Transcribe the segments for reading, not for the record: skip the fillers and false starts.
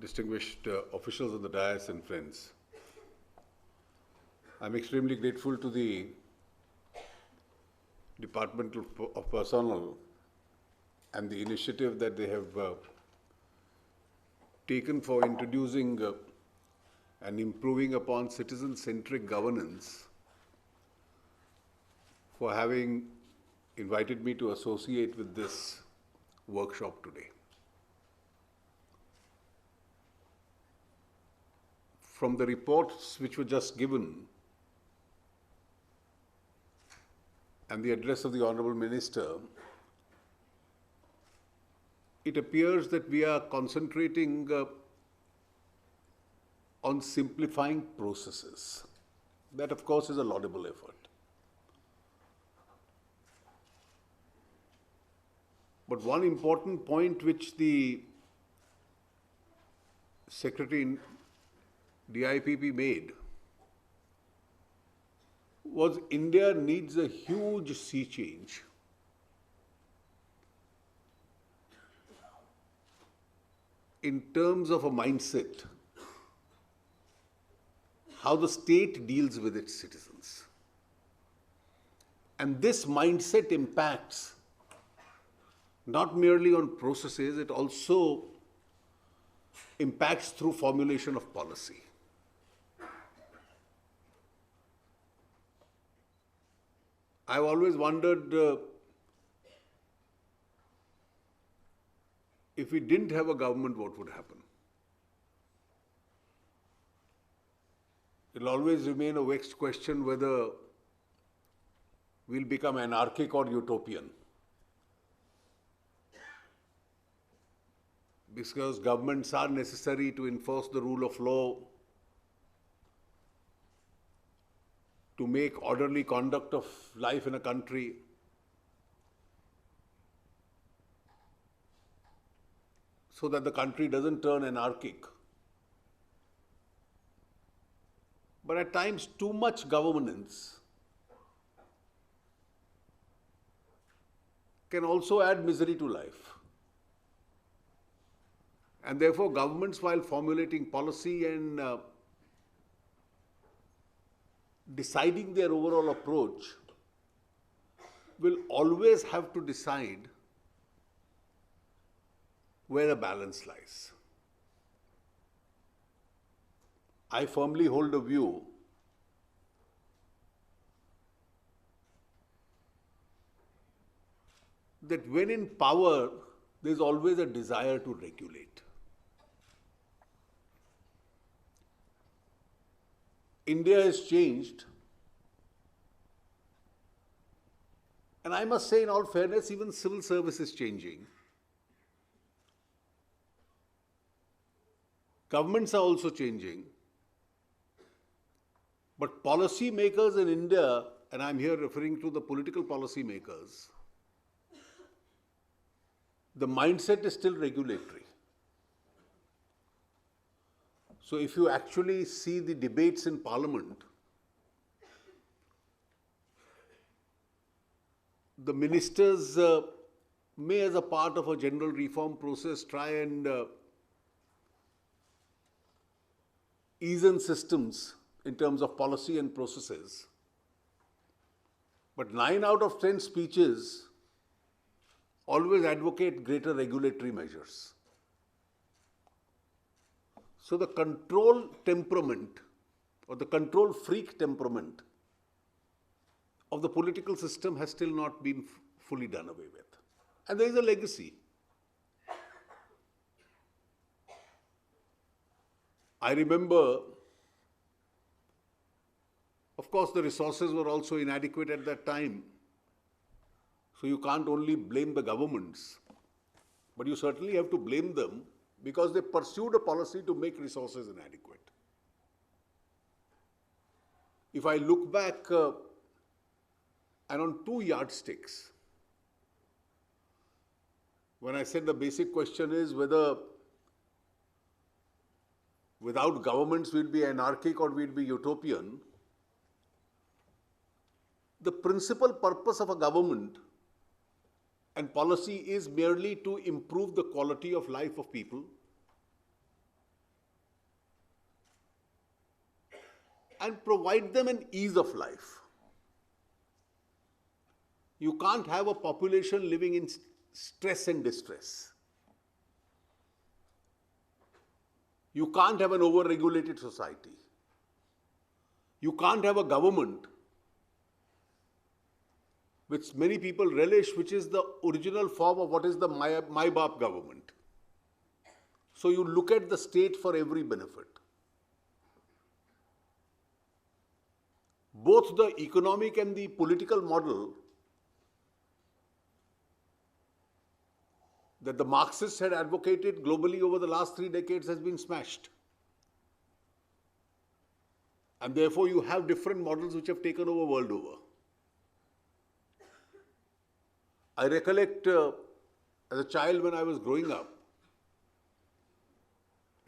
distinguished officials of the dais and friends. I'm extremely grateful to the Department of Personnel and the initiative that they have taken for introducing and improving upon citizen-centric governance, for having invited me to associate with this workshop today. From the reports which were just given and the address of the Honorable Minister, it appears that we are concentrating on simplifying processes. That, of course, is a laudable effort. But one important point which the Secretary in DIPP made was India needs a huge sea change. In terms of a mindset, how the state deals with its citizens. And this mindset impacts not merely on processes, it also impacts through formulation of policy. I've always wondered if we didn't have a government, what would happen? It'll always remain a vexed question whether we'll become anarchic or utopian. Because governments are necessary to enforce the rule of law, to make orderly conduct of life in a country. So that the country doesn't turn anarchic. But at times, too much governance can also add misery to life. And therefore, governments, while formulating policy and deciding their overall approach, will always have to decide where the balance lies. I firmly hold a view that when in power, there's always a desire to regulate. India has changed, and I must say, in all fairness, even civil service is changing. Governments are also changing, but policy makers in India, and I'm here referring to the political policy makers, the mindset is still regulatory. So if you actually see the debates in Parliament, the ministers may, as a part of a general reform process, try and ease in systems in terms of policy and processes. But 9 out of 10 speeches always advocate greater regulatory measures. So the control temperament or the control freak temperament of the political system has still not been fully done away with. And there is a legacy. I remember, of course, the resources were also inadequate at that time. So you can't only blame the governments, but you certainly have to blame them because they pursued a policy to make resources inadequate. If I look back and on 2 yardsticks, when I said the basic question is whether without governments we'd be anarchic or we'd be utopian, the principal purpose of a government and policy is merely to improve the quality of life of people and provide them an ease of life. You can't have a population living in stress and distress. You can't have an over-regulated society. You can't have a government which many people relish, which is the original form of what is the My Baap government. So you look at the state for every benefit. Both the economic and the political model that the Marxists had advocated globally over the last 3 decades has been smashed. And therefore you have different models which have taken over world over. I recollect as a child when I was growing up,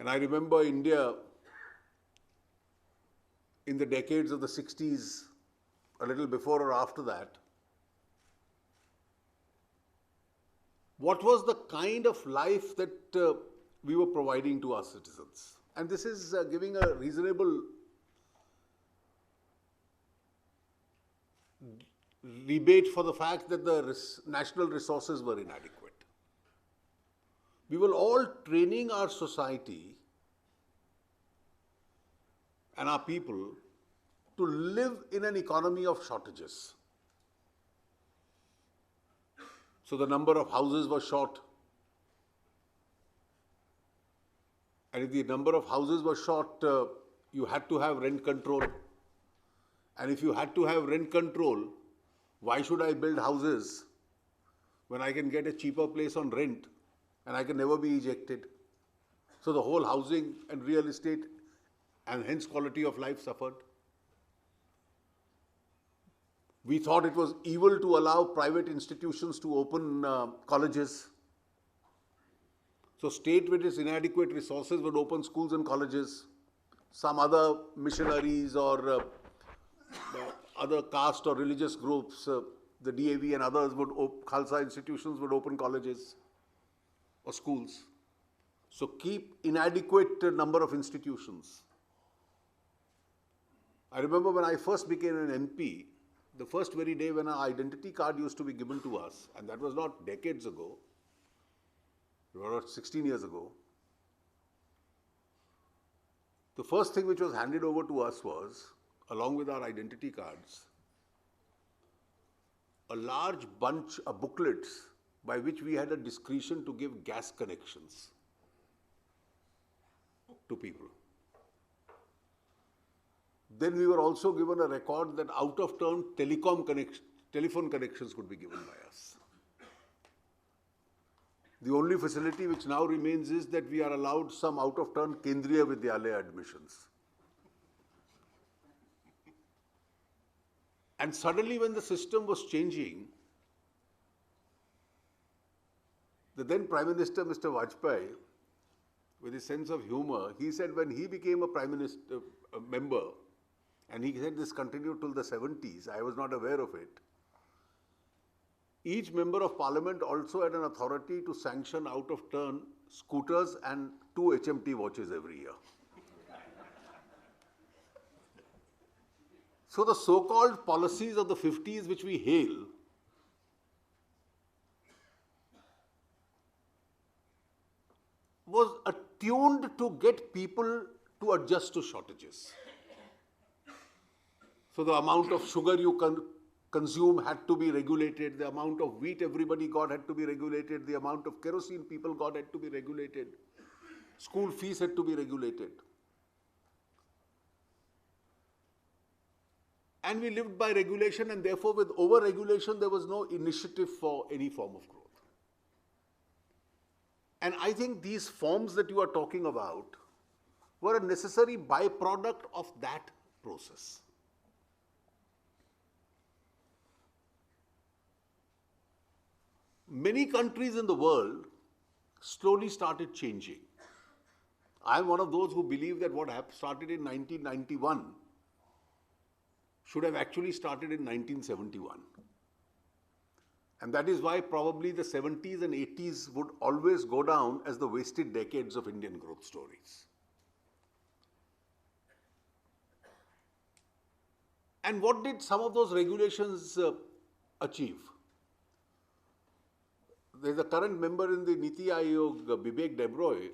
and I remember India in the decades of the 60s, a little before or after that, what was the kind of life that we were providing to our citizens? And this is giving a reasonable rebate for the fact that the national resources were inadequate. We were all training our society and our people to live in an economy of shortages. So the number of houses was short. And if the number of houses was short, you had to have rent control. And if you had to have rent control, why should I build houses when I can get a cheaper place on rent and I can never be ejected? So the whole housing and real estate and hence quality of life suffered. We thought it was evil to allow private institutions to open colleges. So state with its inadequate resources would open schools and colleges. Some other missionaries or other caste or religious groups, the DAV and others would, Khalsa institutions would open colleges or schools. So keep inadequate number of institutions. I remember when I first became an MP, the first very day when our identity card used to be given to us, and that was not decades ago, it was about 16 years ago, the first thing which was handed over to us was, along with our identity cards, a large bunch of booklets by which we had a discretion to give gas connections to people. Then we were also given a record that out-of-turn telephone connections could be given by us. The only facility which now remains is that we are allowed some out-of-turn Kendriya Vidyalaya admissions. And suddenly when the system was changing, the then Prime Minister, Mr. Vajpayee, with his sense of humor, he said when he became a Prime Minister member, and he said this continued till the 70s, I was not aware of it, each member of parliament also had an authority to sanction out-of-turn scooters and 2 HMT watches every year. So the so-called policies of the 50s which we hail was attuned to get people to adjust to shortages. So the amount of sugar you consume had to be regulated, the amount of wheat everybody got had to be regulated, the amount of kerosene people got had to be regulated, school fees had to be regulated. And we lived by regulation, and therefore with over-regulation there was no initiative for any form of growth. And I think these forms that you are talking about were a necessary byproduct of that process. Many countries in the world slowly started changing. I am one of those who believe that what started in 1991 should have actually started in 1971. And that is why probably the 70s and 80s would always go down as the wasted decades of Indian growth stories. And what did some of those regulations achieve? There's a current member in the Niti Aayog, Bibek Debroy,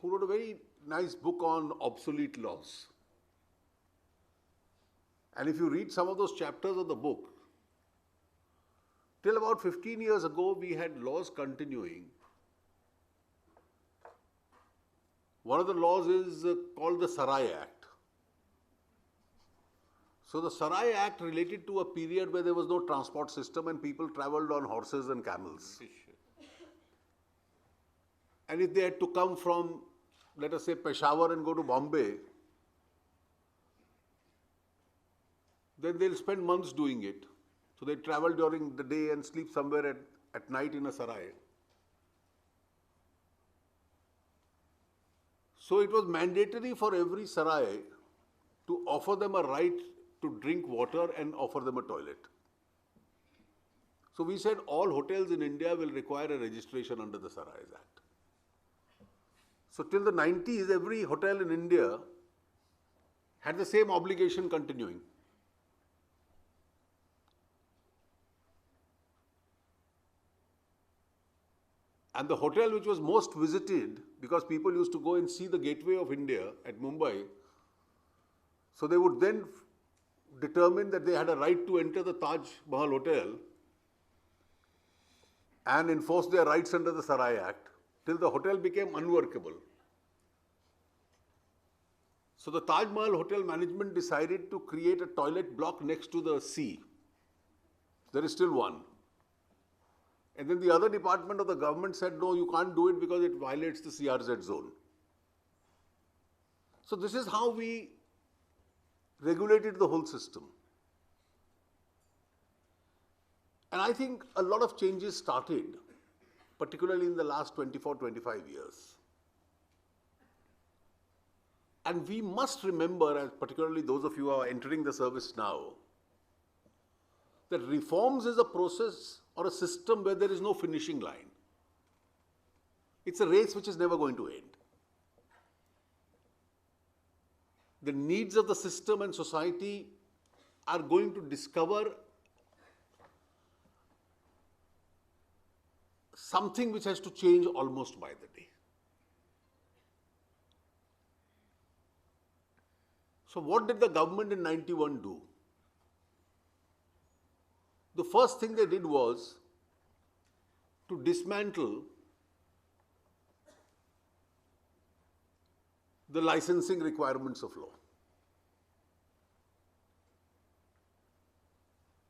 who wrote a very nice book on obsolete laws. And if you read some of those chapters of the book, till about 15 years ago, we had laws continuing. One of the laws is called the Sarai Act. So the Sarai Act related to a period where there was no transport system and people travelled on horses and camels. And if they had to come from, let us say, Peshawar and go to Bombay, then they'll spend months doing it. So they travel during the day and sleep somewhere at night in a sarai. So it was mandatory for every sarai to offer them a right to drink water and offer them a toilet. So we said all hotels in India will require a registration under the Sarais Act. So till the 90s, every hotel in India had the same obligation continuing. And the hotel which was most visited, because people used to go and see the gateway of India at Mumbai, so they would then determine that they had a right to enter the Taj Mahal Hotel and enforce their rights under the Sarai Act, till the hotel became unworkable. So the Taj Mahal Hotel management decided to create a toilet block next to the sea. There is still one. And then the other department of the government said, no, you can't do it because it violates the CRZ zone. So this is how we regulated the whole system. And I think a lot of changes started, particularly in the last 24, 25 years. And we must remember, as particularly those of you who are entering the service now, that reforms is a process or a system where there is no finishing line. It's a race which is never going to end. The needs of the system and society are going to discover something which has to change almost by the day. So what did the government in 91 do? The first thing they did was to dismantle the licensing requirements of law.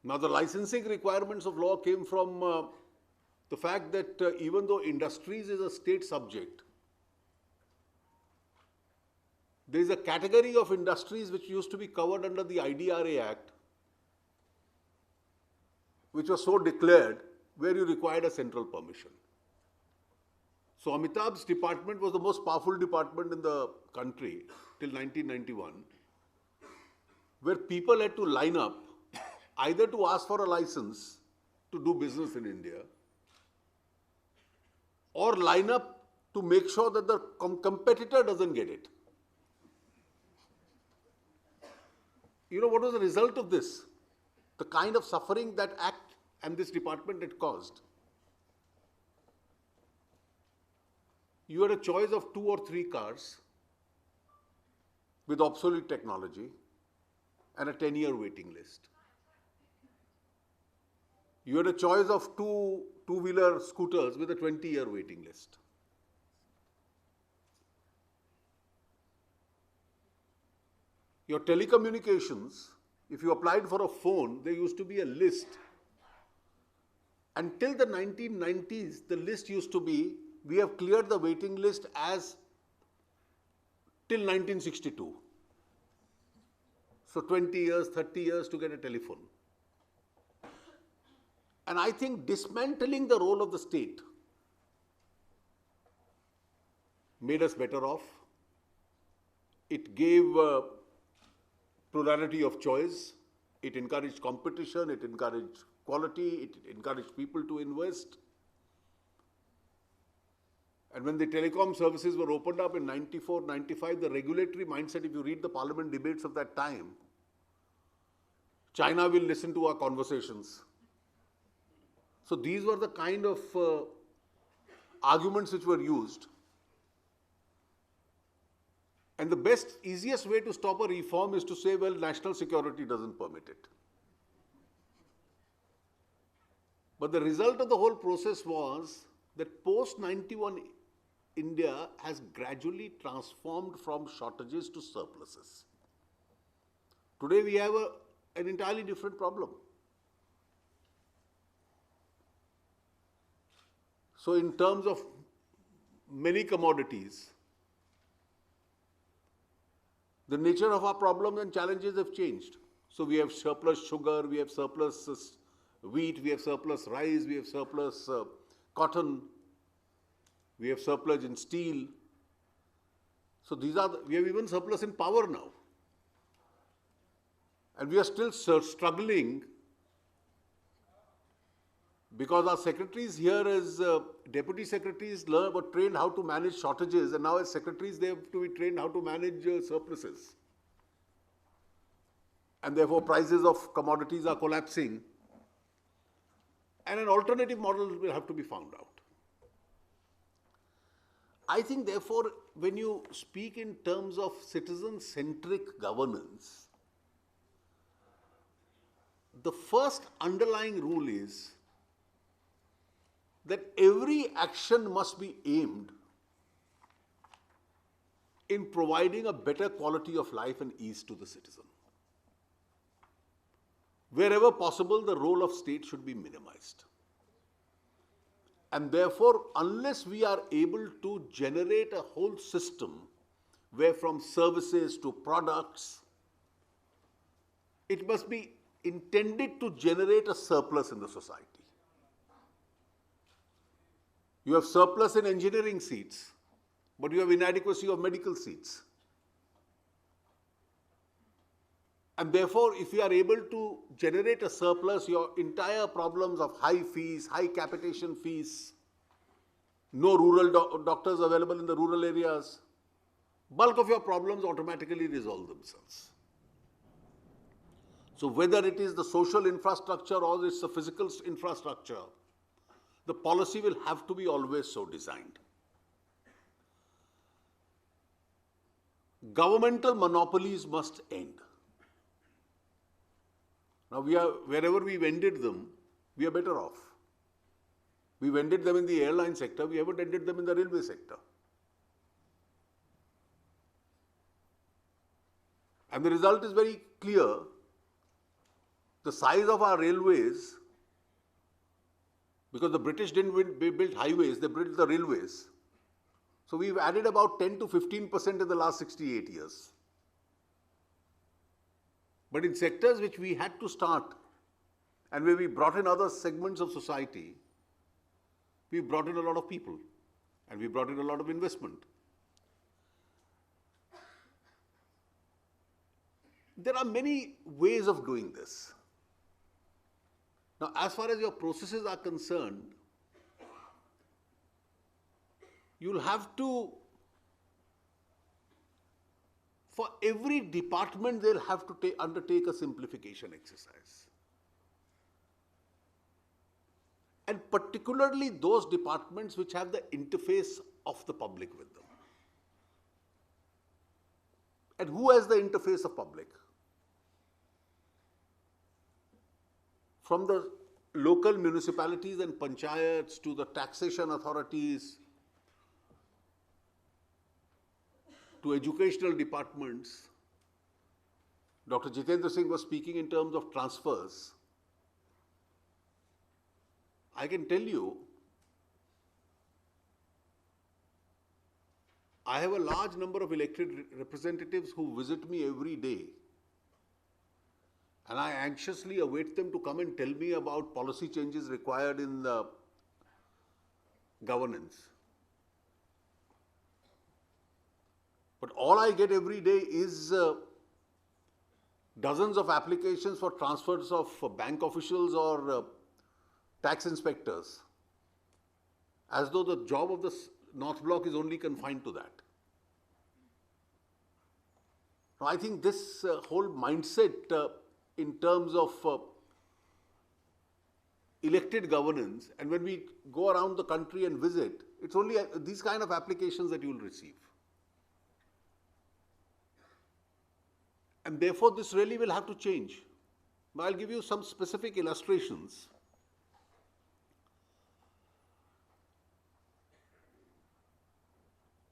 Now, the licensing requirements of law came from the fact that even though industries is a state subject, there is a category of industries which used to be covered under the IDRA Act, which was so declared, where you required a central permission. So Amitabh's department was the most powerful department in the country till 1991, where people had to line up either to ask for a license to do business in India, or line up to make sure that the competitor doesn't get it. You know what was the result of this? The kind of suffering that act and this department had caused. You had a choice of 2 or 3 cars with obsolete technology and a 10-year waiting list. You had a choice of two-wheeler scooters with a 20-year waiting list. Your telecommunications, if you applied for a phone, there used to be a list. Until the 1990s, the list used to be, we have cleared the waiting list as till 1962. So 20 years, 30 years to get a telephone. And I think dismantling the role of the state made us better off. It gave plurality of choice. It encouraged competition. It encouraged quality. It encouraged people to invest. And when the telecom services were opened up in 94, 95, the regulatory mindset, if you read the parliament debates of that time, China will listen to our conversations. So these were the kind of arguments which were used. And the best, easiest way to stop a reform is to say, well, national security doesn't permit it. But the result of the whole process was that post-91 India has gradually transformed from shortages to surpluses. Today we have an entirely different problem. So in terms of many commodities, the nature of our problems and challenges have changed. So we have surplus sugar, we have surplus wheat, we have surplus rice, we have surplus cotton, we have surplus in steel. So we have even surplus in power now. And we are still struggling because our secretaries here as deputy secretaries were trained how to manage shortages, and now as secretaries they have to be trained how to manage surpluses. And therefore prices of commodities are collapsing. And an alternative model will have to be found out. I think therefore when you speak in terms of citizen-centric governance, the first underlying rule is that every action must be aimed in providing a better quality of life and ease to the citizen. Wherever possible, the role of state should be minimized. And therefore, unless we are able to generate a whole system where from services to products, it must be intended to generate a surplus in the society. You have surplus in engineering seats, but you have inadequacy of medical seats. And therefore, if you are able to generate a surplus, your entire problems of high fees, high capitation fees, no rural doctors available in the rural areas, bulk of your problems automatically resolve themselves. So whether it is the social infrastructure or it's the physical infrastructure, the policy will have to be always so designed. Governmental monopolies must end. Now wherever we've ended them, we are better off. We've ended them in the airline sector, we haven't ended them in the railway sector. And the result is very clear. The size of our railways, because the British didn't build highways, they built the railways. So we've added about 10 to 15% in the last 68 years. But in sectors which we had to start and where we brought in other segments of society, we brought in a lot of people and we brought in a lot of investment. There are many ways of doing this. Now, as far as your processes are concerned, you'll have to, for every department, they'll have to undertake a simplification exercise. And particularly those departments which have the interface of the public with them. And who has the interface of public? From the local municipalities and panchayats to the taxation authorities, to educational departments. Dr. Jitendra Singh was speaking in terms of transfers. I can tell you, I have a large number of elected representatives who visit me every day. And I anxiously await them to come and tell me about policy changes required in the governance. But all I get every day is dozens of applications for transfers of bank officials or tax inspectors, as though the job of the North Block is only confined to that. Now, I think this whole mindset in terms of elected governance, and when we go around the country and visit, it's only these kind of applications that you will receive. And therefore, this really will have to change. Now, I'll give you some specific illustrations.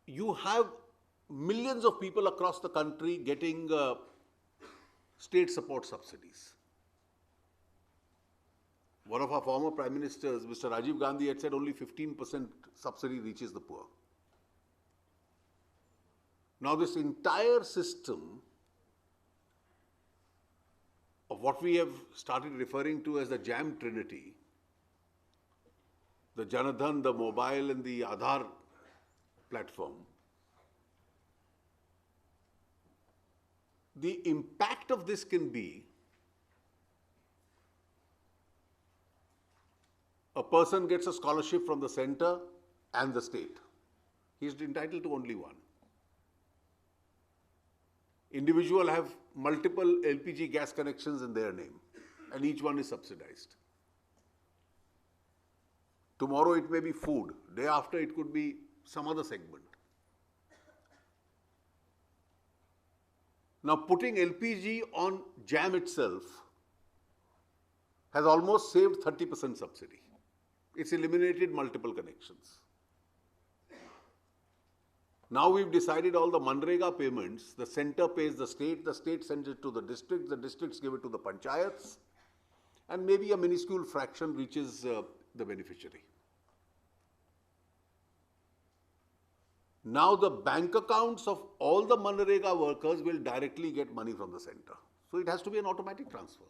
You have millions of people across the country getting state support subsidies. One of our former prime ministers, Mr. Rajiv Gandhi, had said only 15% subsidy reaches the poor. Now, this entire system of what we have started referring to as the Jam Trinity, the Janadhan, the mobile and the Aadhaar platform, the impact of this can be a person gets a scholarship from the center and the state. He is entitled to only one. Individual have multiple LPG gas connections in their name, and each one is subsidized. Tomorrow it may be food, day after it could be some other segment. Now, putting LPG on Jam itself has almost saved 30% subsidy. It's eliminated multiple connections. Now we've decided all the Manrega payments, the center pays the state sends it to the districts give it to the panchayats, and maybe a minuscule fraction reaches the beneficiary. Now the bank accounts of all the Manrega workers will directly get money from the center. So it has to be an automatic transfer.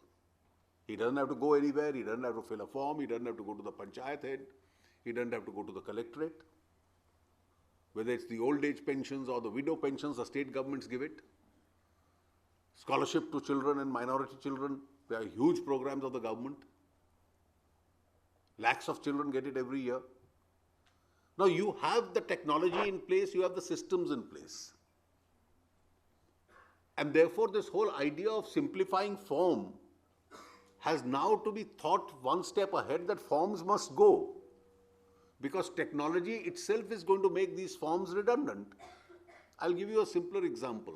He doesn't have to go anywhere, he doesn't have to fill a form, he doesn't have to go to the panchayat head, he doesn't have to go to the collectorate. Whether it's the old age pensions or the widow pensions, the state governments give it. Scholarship to children and minority children, there are huge programs of the government. Lakhs of children get it every year. Now you have the technology in place, you have the systems in place. And therefore this whole idea of simplifying form has now to be thought one step ahead, that forms must go. Because technology itself is going to make these forms redundant. I'll give you a simpler example.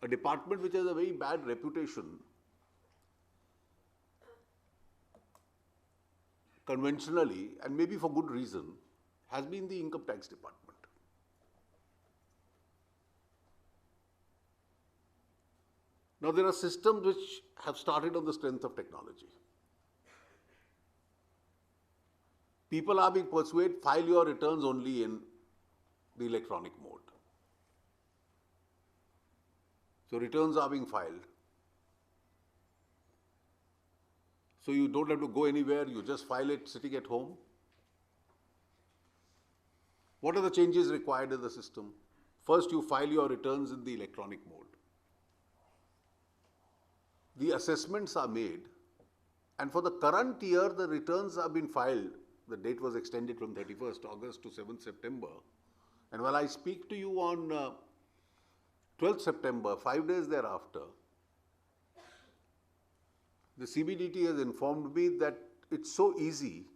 A department which has a very bad reputation, conventionally, and maybe for good reason, has been the income tax department. Now, there are systems which have started on the strength of technology. People are being persuaded, file your returns only in the electronic mode. So returns are being filed. So you don't have to go anywhere, you just file it sitting at home. What are the changes required in the system? First, you file your returns in the electronic mode. The assessments are made, and for the current year, the returns have been filed. The date was extended from 31st August to 7th September. And while I speak to you on 12th September, 5 days thereafter, the CBDT has informed me that it's so easy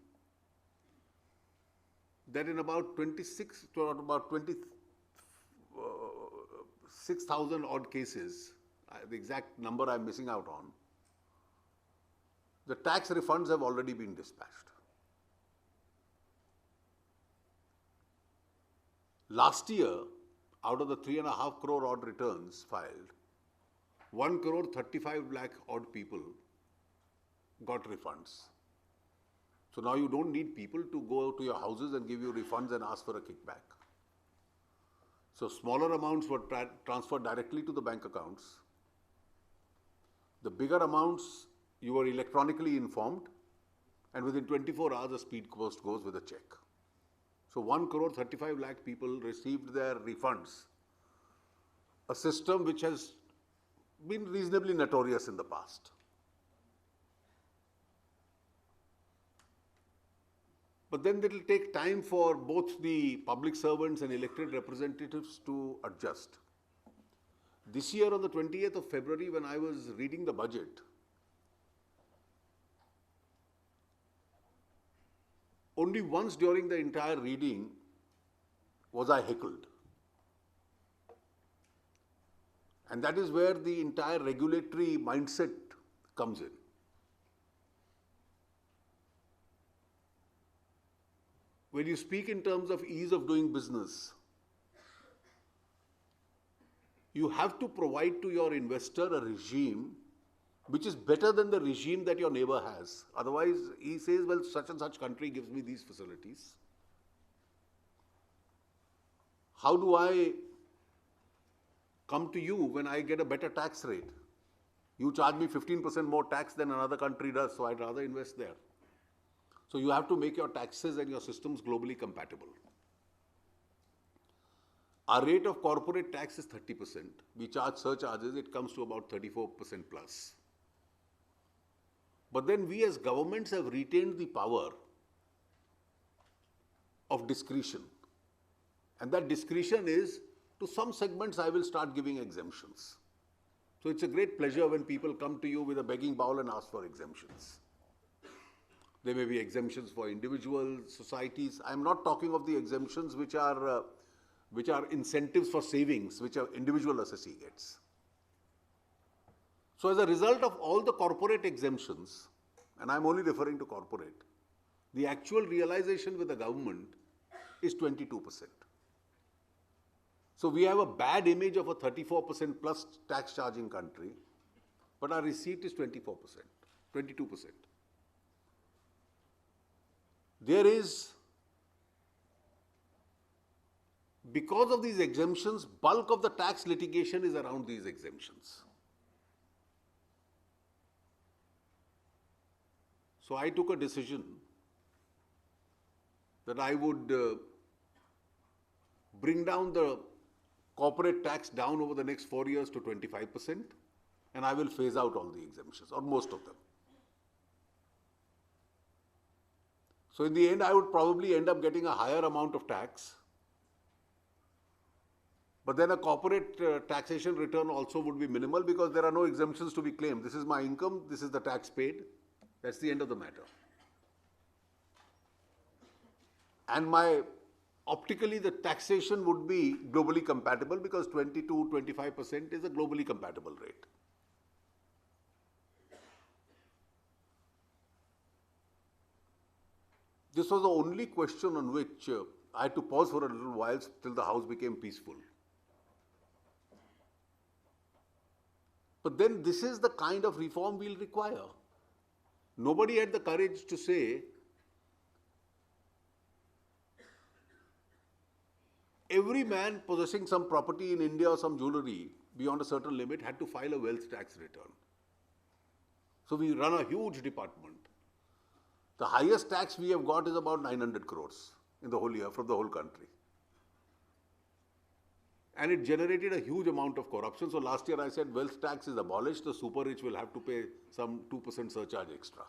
that in about 26,000 odd cases, the exact number I'm missing out on, the tax refunds have already been dispatched. Last year, out of the 3.5 crore odd returns filed, 1 crore 35 lakh odd people got refunds. So now you don't need people to go to your houses and give you refunds and ask for a kickback. So smaller amounts were transferred directly to the bank accounts. The bigger amounts, you were electronically informed, and within 24 hours, a speed post goes with a check. So 1 crore 35 lakh people received their refunds, a system which has been reasonably notorious in the past. But then it will take time for both the public servants and elected representatives to adjust. This year on the 20th of February, when I was reading the budget, only once during the entire reading was I heckled. And that is where the entire regulatory mindset comes in. When you speak in terms of ease of doing business, you have to provide to your investor a regime which is better than the regime that your neighbor has. Otherwise, he says, well, such and such country gives me these facilities. How do I come to you when I get a better tax rate? You charge me 15% more tax than another country does, so I'd rather invest there. So you have to make your taxes and your systems globally compatible. Our rate of corporate tax is 30%. We charge surcharges, it comes to about 34% plus. But then we as governments have retained the power of discretion. And that discretion is, to some segments I will start giving exemptions. So it's a great pleasure when people come to you with a begging bowl and ask for exemptions. There may be exemptions for individuals, societies. I'm not talking of the exemptions which are incentives for savings, which an individual assessee gets. So as a result of all the corporate exemptions, and I'm only referring to corporate, the actual realization with the government is 22%. So we have a bad image of a 34% plus tax charging country, but our receipt is 24%, 22%. There is, because of these exemptions, bulk of the tax litigation is around these exemptions. So I took a decision that I would bring down the corporate tax down over the next 4 years to 25%, and I will phase out all the exemptions, or most of them. So in the end, I would probably end up getting a higher amount of tax, but then a corporate taxation return also would be minimal because there are no exemptions to be claimed. This is my income, this is the tax paid, that's the end of the matter. And optically, the taxation would be globally compatible because 22-25% is a globally compatible rate. This was the only question on which I had to pause for a little while till the house became peaceful. But then this is the kind of reform we'll require. Nobody had the courage to say, every man possessing some property in India or some jewelry beyond a certain limit had to file a wealth tax return. So we run a huge department. The highest tax we have got is about 900 crores in the whole year from the whole country. And it generated a huge amount of corruption. So last year I said wealth tax is abolished, the super rich will have to pay some 2% surcharge extra.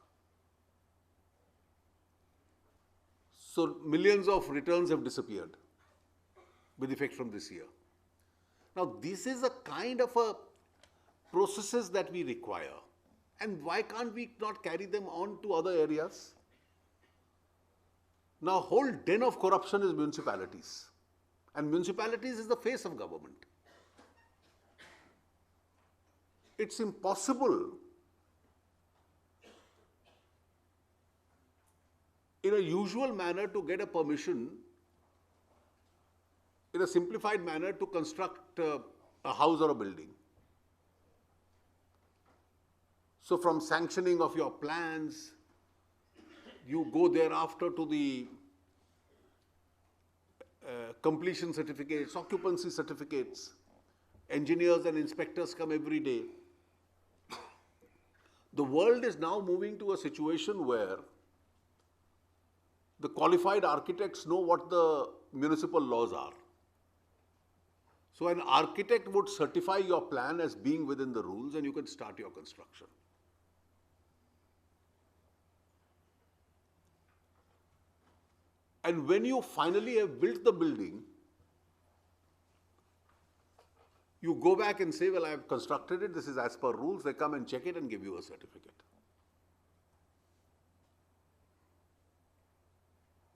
So millions of returns have disappeared with effect from this year. Now this is a kind of a processes that we require. And why can't we not carry them on to other areas? Now, whole den of corruption is municipalities. And municipalities is the face of government. It's impossible in a usual manner to get a permission, in a simplified manner, to construct a house or a building. So from sanctioning of your plans, you go thereafter to the completion certificates, occupancy certificates. Engineers and inspectors come every day. The world is now moving to a situation where the qualified architects know what the municipal laws are. So an architect would certify your plan as being within the rules and you can start your construction. And when you finally have built the building, You go back and say, well, I have constructed it, this is as per rules. They come and check it and give you a certificate.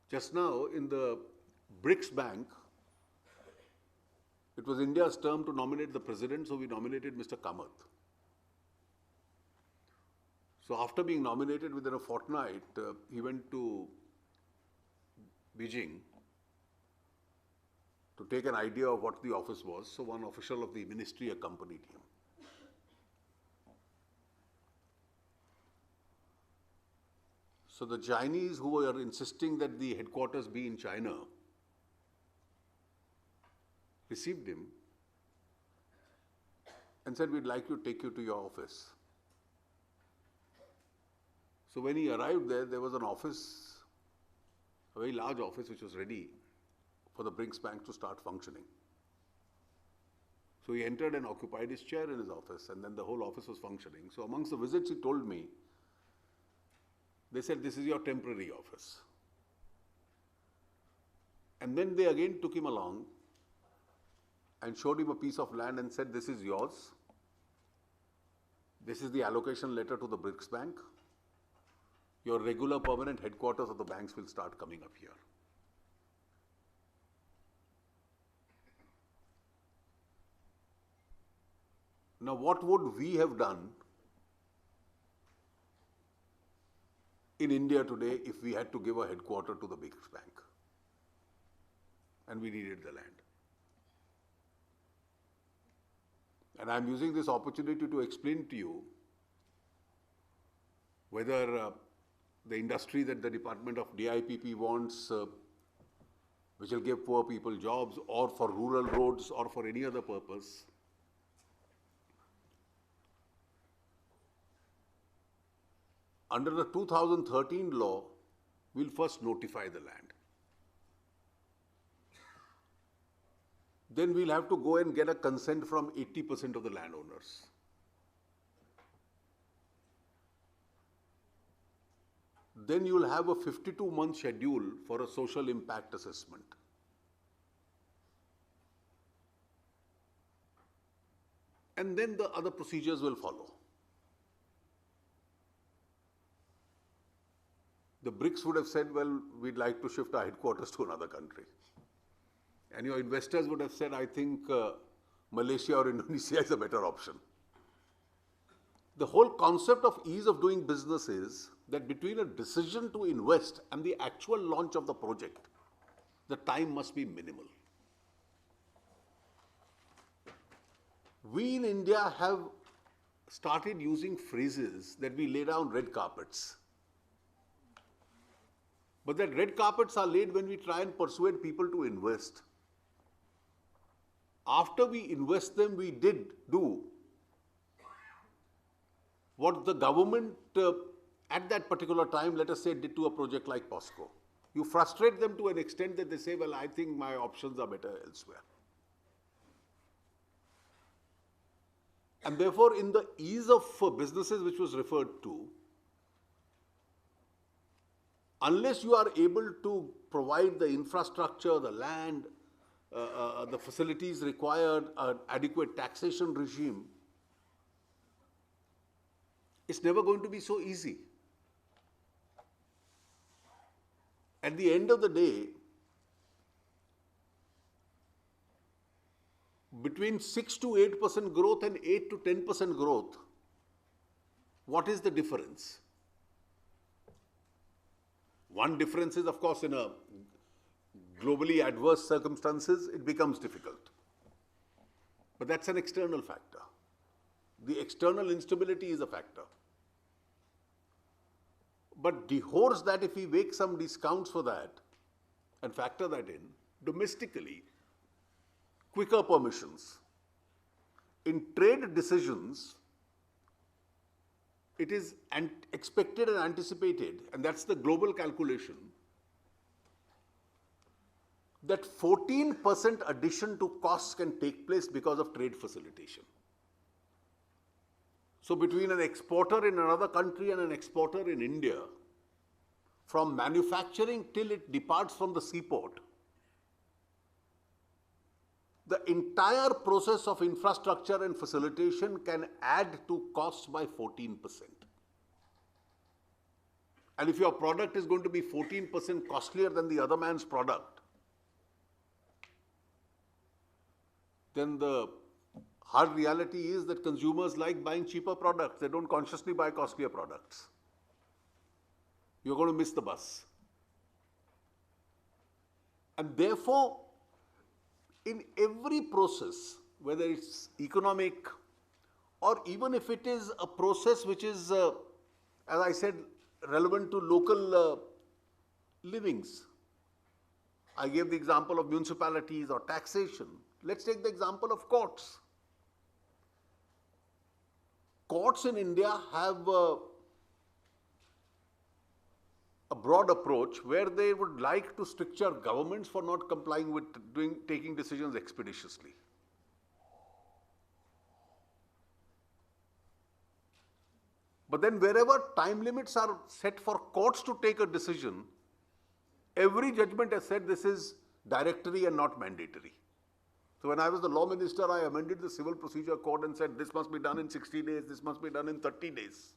Just now, in the BRICS Bank, it was India's term to nominate the president, so we nominated Mr. Kamath. So after being nominated within a fortnight, he went to Beijing to take an idea of what the office was. So one official of the ministry accompanied him. So the Chinese who were insisting that the headquarters be in China received him and said, we'd like to take you to your office. So when he arrived there, there was an office, a very large office which was ready for the BRICS Bank to start functioning. So he entered and occupied his chair in his office, and then the whole office was functioning. So amongst the visits he told me, they said, this is your temporary office. And then they again took him along and showed him a piece of land and said, this is yours. This is the allocation letter to the BRICS Bank. Your regular permanent headquarters of the banks will start coming up here. Now, what would we have done in India today if we had to give a headquarter to the BRICS Bank and we needed the land? And I'm using this opportunity to explain to you whether the industry that the Department of DIPP wants, which will give poor people jobs, or for rural roads, or for any other purpose, under the 2013 law, we'll first notify the land. Then we'll have to go and get a consent from 80% of the landowners. Then you'll have a 52-month schedule for a social impact assessment. And then the other procedures will follow. The BRICS would have said, well, we'd like to shift our headquarters to another country. And your investors would have said, I think Malaysia or Indonesia is a better option. The whole concept of ease of doing business is that between a decision to invest and the actual launch of the project, the time must be minimal. We in India have started using phrases that we lay down red carpets. But that red carpets are laid when we try and persuade people to invest. After we invest them, we did do what the government at that particular time, let us say, did to a project like POSCO. You frustrate them to an extent that they say, well, I think my options are better elsewhere. And therefore, in the ease of businesses which was referred to, unless you are able to provide the infrastructure, the land, the facilities required, an adequate taxation regime, it's never going to be so easy. At the end of the day, between 6 to 8% growth and 8 to 10% growth, what is the difference? One difference is, of course, in a globally adverse circumstances, it becomes difficult. But that's an external factor. The external instability is a factor. But dehors that if we make some discounts for that and factor that in, domestically, quicker permissions. In trade decisions, it is expected and anticipated, and that's the global calculation, that 14% addition to costs can take place because of trade facilitation. So between an exporter in another country and an exporter in India, from manufacturing till it departs from the seaport, the entire process of infrastructure and facilitation can add to costs by 14%. And if your product is going to be 14% costlier than the other man's product, then the hard reality is that consumers like buying cheaper products. They don't consciously buy costlier products. You're going to miss the bus. And therefore, in every process, whether it's economic or even if it is a process which is, as I said, relevant to local livings. I gave the example of municipalities or taxation. Let's take the example of courts. Courts in India have a broad approach where they would like to stricture governments for not complying with taking decisions expeditiously. But then wherever time limits are set for courts to take a decision, every judgment has said this is directory and not mandatory. So when I was the law minister, I amended the civil procedure code and said this must be done in 60 days, this must be done in 30 days.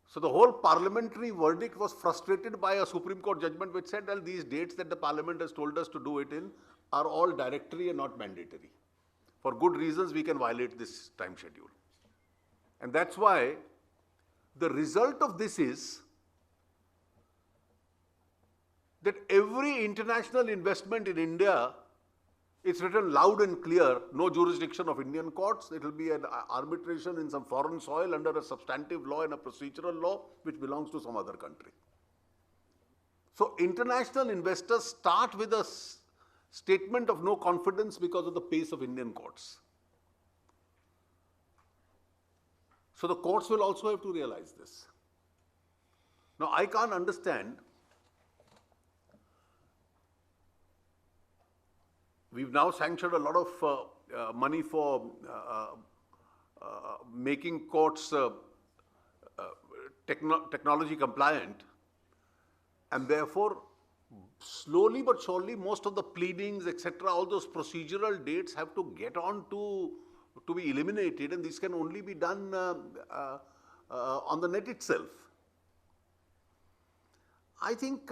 So the whole parliamentary verdict was frustrated by a Supreme Court judgment which said, well, these dates that the parliament has told us to do it in are all directory and not mandatory. For good reasons, we can violate this time schedule. And that's why the result of this is that every international investment in India, it's written loud and clear, no jurisdiction of Indian courts. It will be an arbitration in some foreign soil under a substantive law and a procedural law which belongs to some other country. So international investors start with a statement of no confidence because of the pace of Indian courts. So the courts will also have to realize this. Now, I can't understand. We've now sanctioned a lot of money for making courts technology compliant, and therefore, slowly but surely, most of the pleadings, etc., all those procedural dates have to get on to be eliminated, and this can only be done on the net itself. I think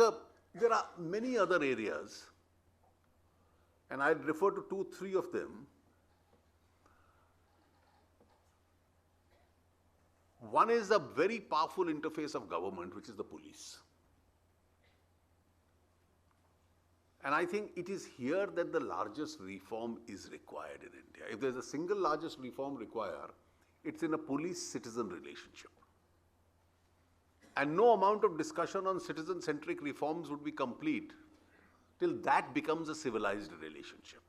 there are many other areas, and I'll refer to 2-3 of them. One is a very powerful interface of government, which is the police. And I think it is here that the largest reform is required in India. If there's a single largest reform required, it's in a police-citizen relationship. And no amount of discussion on citizen-centric reforms would be complete till that becomes a civilized relationship.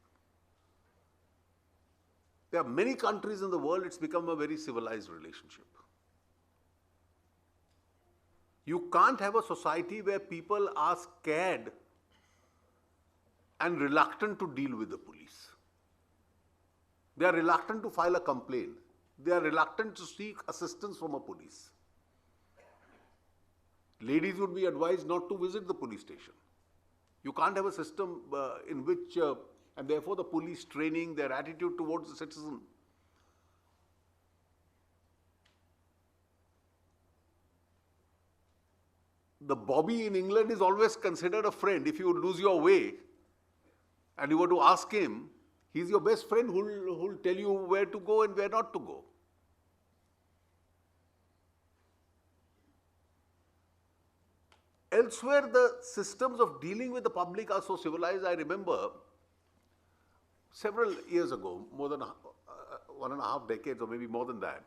There are many countries in the world, it's become a very civilized relationship. You can't have a society where people are scared and reluctant to deal with the police. They are reluctant to file a complaint. They are reluctant to seek assistance from a police. Ladies would be advised not to visit the police station. You can't have a system in which, and therefore the police training, their attitude towards the citizen. The bobby in England is always considered a friend. If you lose your way and you were to ask him, he's your best friend who will tell you where to go and where not to go. Elsewhere, the systems of dealing with the public are so civilized. I remember several years ago, more than 1.5 decades or maybe more than that,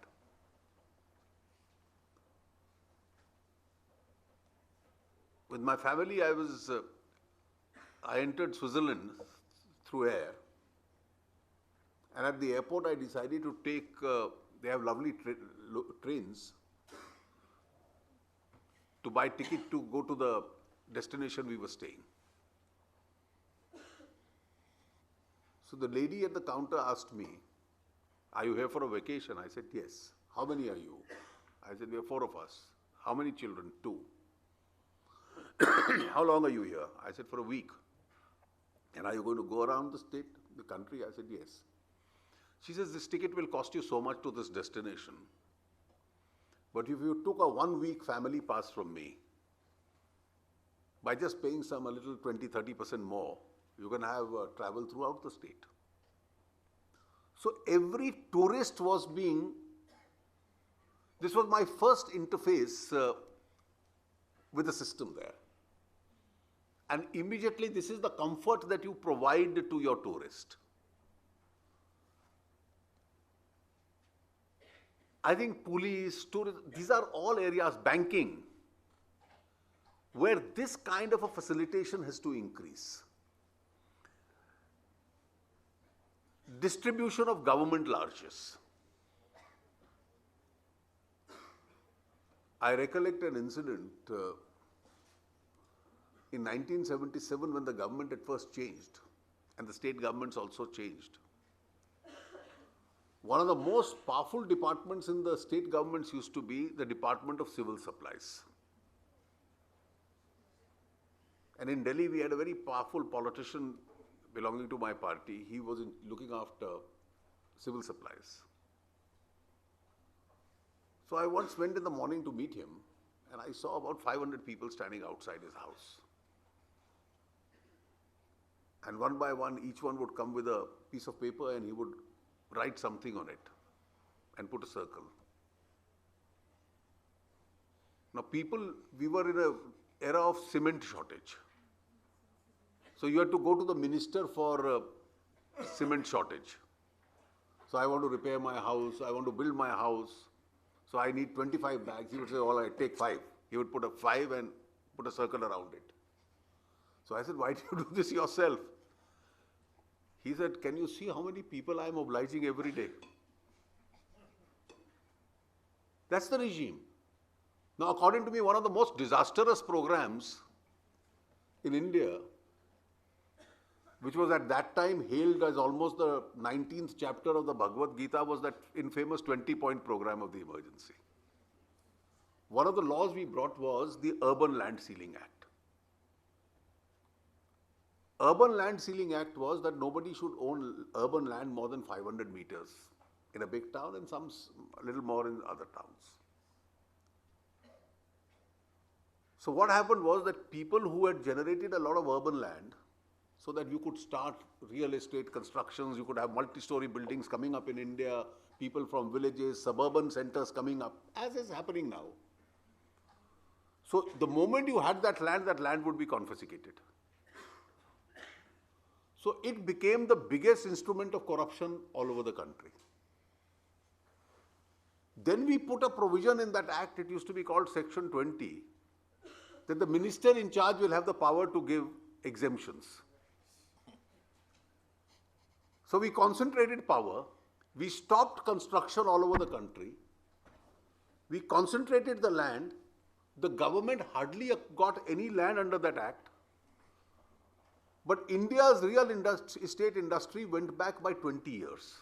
with my family, I entered Switzerland through air. And at the airport, I decided to take, they have lovely trains, to buy ticket to go to the destination we were staying. So the lady at the counter asked me, are you here for a vacation? I said, yes. How many are you? I said, we are 4 of us. How many children? 2. How long are you here? I said, for a week. And are you going to go around the state, the country? I said, yes. She says, this ticket will cost you so much to this destination. But if you took a 1 week family pass from me, by just paying a little 20-30% more, you can have travel throughout the state. So every tourist was this was my first interface with the system there. And immediately this is the comfort that you provide to your tourist. I think police, tourism, these are all areas, banking, where this kind of a facilitation has to increase. Distribution of government largesse. I recollect an incident in 1977 when the government at first changed and the state governments also changed. One of the most powerful departments in the state governments used to be the Department of Civil Supplies. And in Delhi, we had a very powerful politician belonging to my party. He was looking after civil supplies. So I once went in the morning to meet him, and I saw about 500 people standing outside his house. And one by one, each one would come with a piece of paper and he would write something on it and put a circle. Now we were in an era of cement shortage. So you had to go to the minister for cement shortage. So I want to repair my house, I want to build my house, so I need 25 bags. He would say, all right, take 5. He would put a 5 and put a circle around it. So I said, why do you do this yourself? He said, can you see how many people I am obliging every day? That's the regime. Now, according to me, one of the most disastrous programs in India, which was at that time hailed as almost the 19th chapter of the Bhagavad Gita, was that infamous 20-point program of the emergency. One of the laws we brought was the Urban Land Ceiling Act. Urban Land Ceiling Act was that nobody should own urban land more than 500 meters in a big town and a little more in other towns. So what happened was that people who had generated a lot of urban land, so that you could start real estate constructions, you could have multi-story buildings coming up in India, people from villages, suburban centers coming up, as is happening now. So the moment you had that land would be confiscated. So it became the biggest instrument of corruption all over the country. Then we put a provision in that act, it used to be called Section 20, that the minister in charge will have the power to give exemptions. So we concentrated power, we stopped construction all over the country, we concentrated the land, the government hardly got any land under that act, but India's real estate industry went back by 20 years.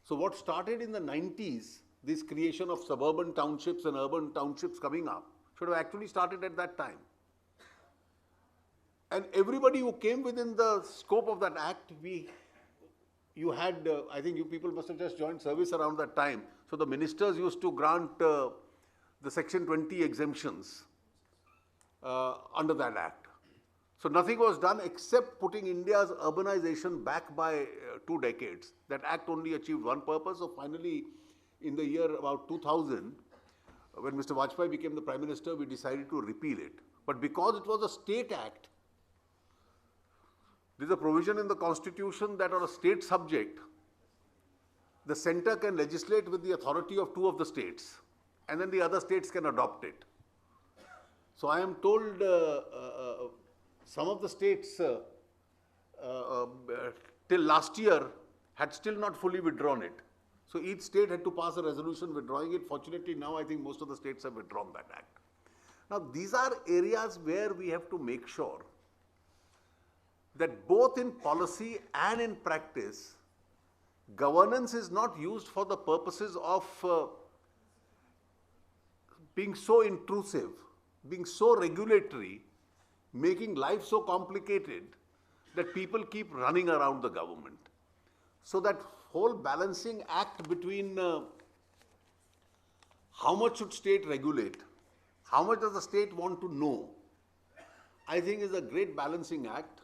So what started in the 90s, this creation of suburban townships and urban townships coming up, should have actually started at that time. And everybody who came within the scope of that act, you had, I think you people must have just joined service around that time. So the ministers used to grant the Section 20 exemptions under that act. So nothing was done except putting India's urbanization back by 2 decades. That act only achieved one purpose. So finally, in the year about 2000, when Mr. Vajpayee became the Prime Minister, we decided to repeal it. But because it was a state act, there is a provision in the Constitution that on a state subject, the centre can legislate with the authority of 2 of the states, and then the other states can adopt it. So I am told some of the states till last year had still not fully withdrawn it. So each state had to pass a resolution withdrawing it. Fortunately, now I think most of the states have withdrawn that act. Now, these are areas where we have to make sure that both in policy and in practice, governance is not used for the purposes of being so intrusive, being so regulatory, making life so complicated that people keep running around the government. So that whole balancing act between how much should state regulate, how much does the state want to know, I think is a great balancing act.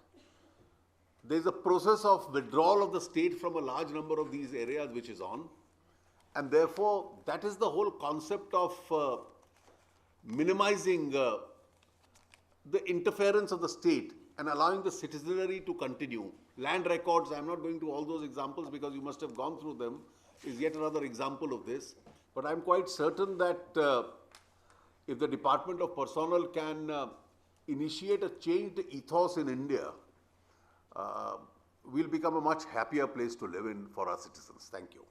There is a process of withdrawal of the state from a large number of these areas which is on. And therefore, that is the whole concept of minimizing the interference of the state and allowing the citizenry to continue. Land records, I am not going to all those examples because you must have gone through them, is yet another example of this. But I am quite certain that if the Department of Personnel can initiate a changed ethos in India, we'll become a much happier place to live in for our citizens. Thank you.